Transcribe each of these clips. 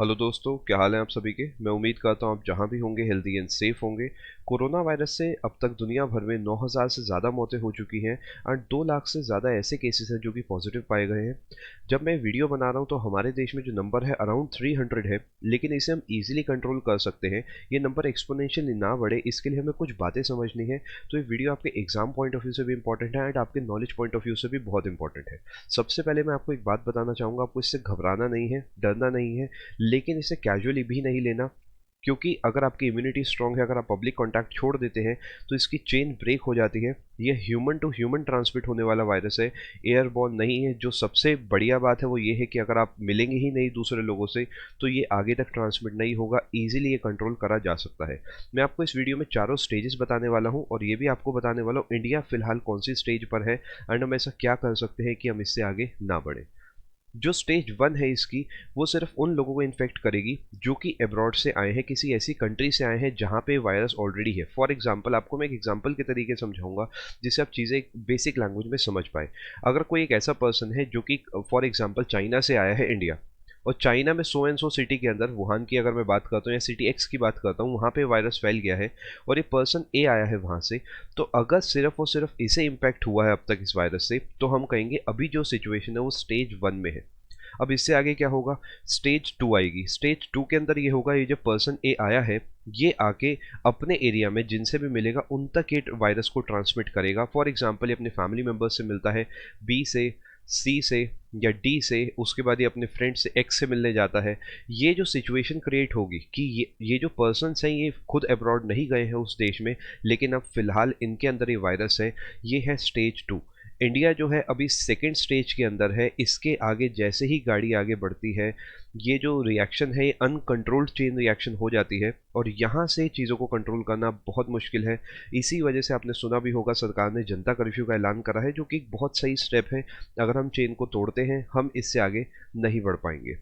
Hello दोस्तों, क्या हाल है आप सभी के। मैं उम्मीद करता हूँ आप जहाँ भी होंगे हेल्दी एंड सेफ होंगे। कोरोना वायरस से अब तक दुनिया भर में 9,000 से ज़्यादा मौतें हो चुकी हैं एंड 2 लाख से ज़्यादा ऐसे केसेस हैं जो कि पॉजिटिव पाए गए हैं। जब मैं वीडियो बना रहा हूँ तो हमारे देश में जो नंबर है अराउंड 300 है, लेकिन इसे हम इजीली कंट्रोल कर सकते हैं। ये नंबर एक्सपोनेंशियली ना बढ़े, इसके लिए हमें कुछ बातें समझनी है। तो ये वीडियो आपके एग्जाम पॉइंट ऑफ व्यू से भी इंपॉर्टेंट है एंड आपके नॉलेज पॉइंट ऑफ व्यू से भी बहुत इंपॉर्टेंट है। सबसे पहले मैं आपको एक बात बताना चाहूँगा, आपको इससे घबराना नहीं है, डरना नहीं है, लेकिन इसे कैजुअली भी नहीं लेना। क्योंकि अगर आपकी इम्यूनिटी स्ट्रांग है, अगर आप पब्लिक कांटेक्ट छोड़ देते हैं तो इसकी चेन ब्रेक हो जाती है। ये ह्यूमन टू ह्यूमन ट्रांसमिट होने वाला वायरस है, एयरबॉर्न नहीं है। जो सबसे बढ़िया बात है वो ये है कि अगर आप मिलेंगे ही नहीं दूसरे लोगों से तो ये आगे तक ट्रांसमिट नहीं होगा, ईजिली ये कंट्रोल करा जा सकता है। मैं आपको इस वीडियो में चारों स्टेजेस बताने वाला हूँ और ये भी आपको बताने वाला हूँ इंडिया फिलहाल कौन सी स्टेज पर है एंड हम ऐसा क्या कर सकते हैं कि हम इससे आगे ना बढ़े। जो स्टेज 1 है इसकी, वो सिर्फ उन लोगों को इन्फेक्ट करेगी जो कि अब्रॉड से आए हैं, किसी ऐसी कंट्री से आए हैं जहाँ पे वायरस ऑलरेडी है। फॉर एग्जांपल, आपको मैं एक एग्जांपल के तरीके समझाऊंगा जिससे आप चीज़ें बेसिक लैंग्वेज में समझ पाए। अगर कोई एक ऐसा पर्सन है जो कि फॉर एग्जांपल चाइना से आया है इंडिया, और चाइना में सो एंड सो सिटी के अंदर, वुहान की अगर मैं बात करता हूँ या सिटी एक्स की बात करता हूँ, वहाँ पे वायरस फैल गया है और ये पर्सन ए आया है वहाँ से, तो अगर सिर्फ और सिर्फ इसे इम्पैक्ट हुआ है अब तक इस वायरस से, तो हम कहेंगे अभी जो सिचुएशन है वो स्टेज 1 में है। अब इससे आगे क्या होगा, स्टेज 2 आएगी। स्टेज 2 के अंदर ये होगा, ये जो पर्सन ए आया है ये आके अपने एरिया में जिनसे भी मिलेगा उन तक ये वायरस को ट्रांसमिट करेगा। फॉर एग्जांपल ये अपने फैमिली मेम्बर्स से मिलता है, बी से, सी से या डी से, उसके बाद ये अपने फ्रेंड से एक्स से मिलने जाता है। ये जो सिचुएशन क्रिएट होगी कि ये जो पर्सन्स हैं ये खुद अब्रॉड नहीं गए हैं उस देश में, लेकिन अब फिलहाल इनके अंदर ये वायरस है, ये है स्टेज 2। इंडिया जो है अभी सेकेंड स्टेज के अंदर है। इसके आगे जैसे ही गाड़ी आगे बढ़ती है, ये जो रिएक्शन है ये अनकंट्रोल्ड चेन रिएक्शन हो जाती है और यहाँ से चीज़ों को कंट्रोल करना बहुत मुश्किल है। इसी वजह से आपने सुना भी होगा, सरकार ने जनता कर्फ्यू का ऐलान करा है, जो कि एक बहुत सही स्टेप है। अगर हम चेन को तोड़ते हैं हम इससे आगे नहीं बढ़ पाएंगे।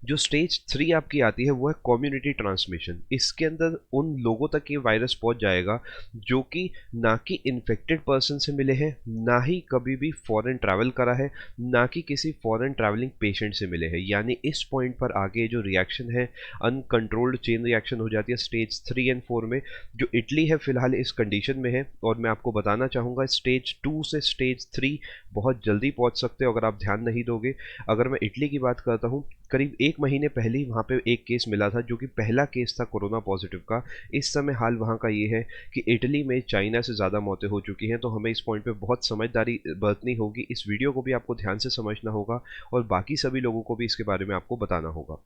जो स्टेज 3 आपकी आती है वो है कम्युनिटी ट्रांसमिशन। इसके अंदर उन लोगों तक ये वायरस पहुंच जाएगा जो कि ना कि इन्फेक्टेड पर्सन से मिले हैं, ना ही कभी भी फॉरेन ट्रैवल करा है, ना कि किसी फॉरेन ट्रैवलिंग पेशेंट से मिले हैं। यानी इस पॉइंट पर आगे जो रिएक्शन है अनकंट्रोल्ड चेन रिएक्शन हो जाती है स्टेज 3 एंड 4 में। जो इटली है फिलहाल इस कंडीशन में है और मैं आपको बताना चाहूँगा स्टेज 2 से स्टेज 3 बहुत जल्दी पहुँच सकते हो अगर आप ध्यान नहीं दोगे। अगर मैं इटली की बात करता हूँ, करीब 1 महीने पहले ही वहाँ पे एक केस मिला था जो कि पहला केस था कोरोना पॉजिटिव का। इस समय हाल वहाँ का ये है कि इटली में चाइना से ज़्यादा मौतें हो चुकी हैं। तो हमें इस पॉइंट पे बहुत समझदारी बरतनी होगी। इस वीडियो को भी आपको ध्यान से समझना होगा और बाकी सभी लोगों को भी इसके बारे में आपको बताना होगा।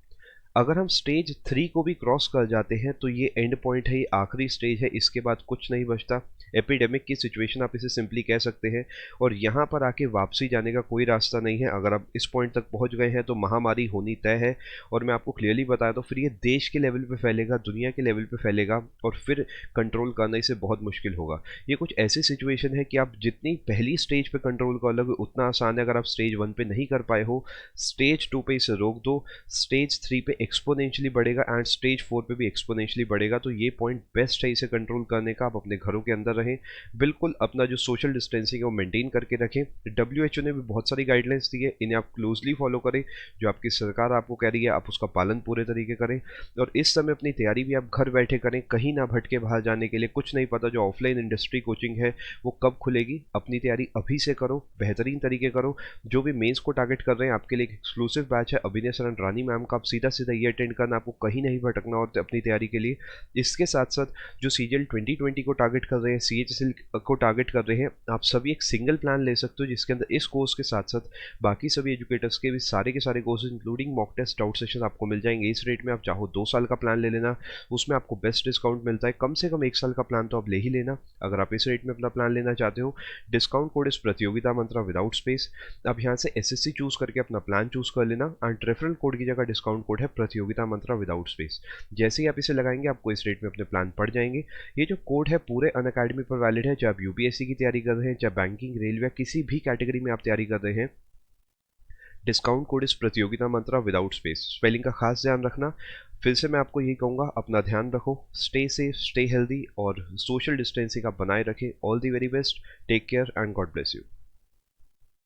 अगर हम स्टेज 3 को भी क्रॉस कर जाते हैं तो ये एंड पॉइंट है, ये आखिरी स्टेज है, इसके बाद कुछ नहीं बचता। एपिडेमिक की सिचुएशन आप इसे सिंपली कह सकते हैं और यहाँ पर आके वापसी जाने का कोई रास्ता नहीं है। अगर आप इस पॉइंट तक पहुँच गए हैं तो महामारी होनी तय है। और मैं आपको क्लियरली बताया तो फिर ये देश के लेवल पे फैलेगा, दुनिया के लेवल पे फैलेगा और फिर कंट्रोल करना इसे बहुत मुश्किल होगा। ये कुछ ऐसी सिचुएशन है कि आप जितनी पहली स्टेज पे कंट्रोल कर लोगे उतना आसान है। अगर आप स्टेज 1 पे नहीं कर पाए हो, स्टेज 2 पे इसे रोक दो, स्टेज 3 पे एक्सपोनेंशियली बढ़ेगा एंड स्टेज 4 पे भी एक्सपोनेंशियली बढ़ेगा। तो ये पॉइंट बेस्ट है इसे कंट्रोल करने का। आप अपने घरों के अंदर रहें, बिल्कुल अपना जो सोशल डिस्टेंसिंग है वो मेंटेन करके रखें। डब्ल्यूएचओ ने भी बहुत सारी गाइडलाइंस दी है, इन्हें आप क्लोजली फॉलो करें। जो आपकी सरकार आपको कह रही है आप उसका पालन पूरे तरीके करें और इस समय अपनी तैयारी भी आप घर बैठे करें, कहीं ना भटके बाहर जाने के लिए। कुछ नहीं पता जो ऑफलाइन इंडस्ट्री कोचिंग है वो कब खुलेगी, अपनी तैयारी अभी से करो, बेहतरीन तरीके करो। जो भी मेंस को टारगेट कर रहे हैं आपके लिए एक एक्सक्लूसिव बैच है अभिनय सरन रानी मैम का, आप सीधा सीधा ये अटेंड करना, आपको कहीं नहीं भटकना और अपनी तैयारी के लिए। इसके साथ साथ जो सीजीएल 2020 को टारगेट कर रहे हैं, सीएचएसएल को टारगेट कर रहे हैं, आप सभी एक सिंगल प्लान ले सकते हो जिसके अंदर इस कोर्स के साथ साथ बाकी सभी एजुकेटर्स के भी सारे के सारे courses including mock test doubt session आपको मिल जाएंगे इस रेट में। आप चाहो 2 साल का प्लान ले लेना, उसमें आपको बेस्ट डिस्काउंट मिलता है। कम से कम 1 साल का प्लान तो आप ले ही लेना अगर आप इस रेट में अपना प्लान लेना चाहते हो। डिस्काउंट कोड इस प्रतियोगिता मंत्रा विदाउट स्पेस। आप यहाँ से एसएससी चूज करके अपना प्लान चूज कर लेना एंड रेफरल कोड की जगह डिस्काउंट कोड है प्रतियोगिता मंत्रा विदाउट स्पेस। जैसे ही आप इसे लगाएंगे आपको इस रेट में अपने प्लान पड़ जाएंगे। ये जो कोड है पूरे अनअकैडमी पर वैलिड है, चाहे आप यूपीएससी की तैयारी कर रहे हैं, चाहे बैंकिंग, रेलवे, किसी भी कैटेगरी में आप तैयारी कर रहे हैं। डिस्काउंट कोड इस प्रतियोगिता मंत्रा विदाउट स्पेस। स्पेलिंग का खास ध्यान रखना। फिर से मैं आपको यही कहूँगा, अपना ध्यान रखो, स्टे सेफ, स्टे हेल्दी और सोशल डिस्टेंसिंग आप बनाए रखें। All the very best, take care and God bless you.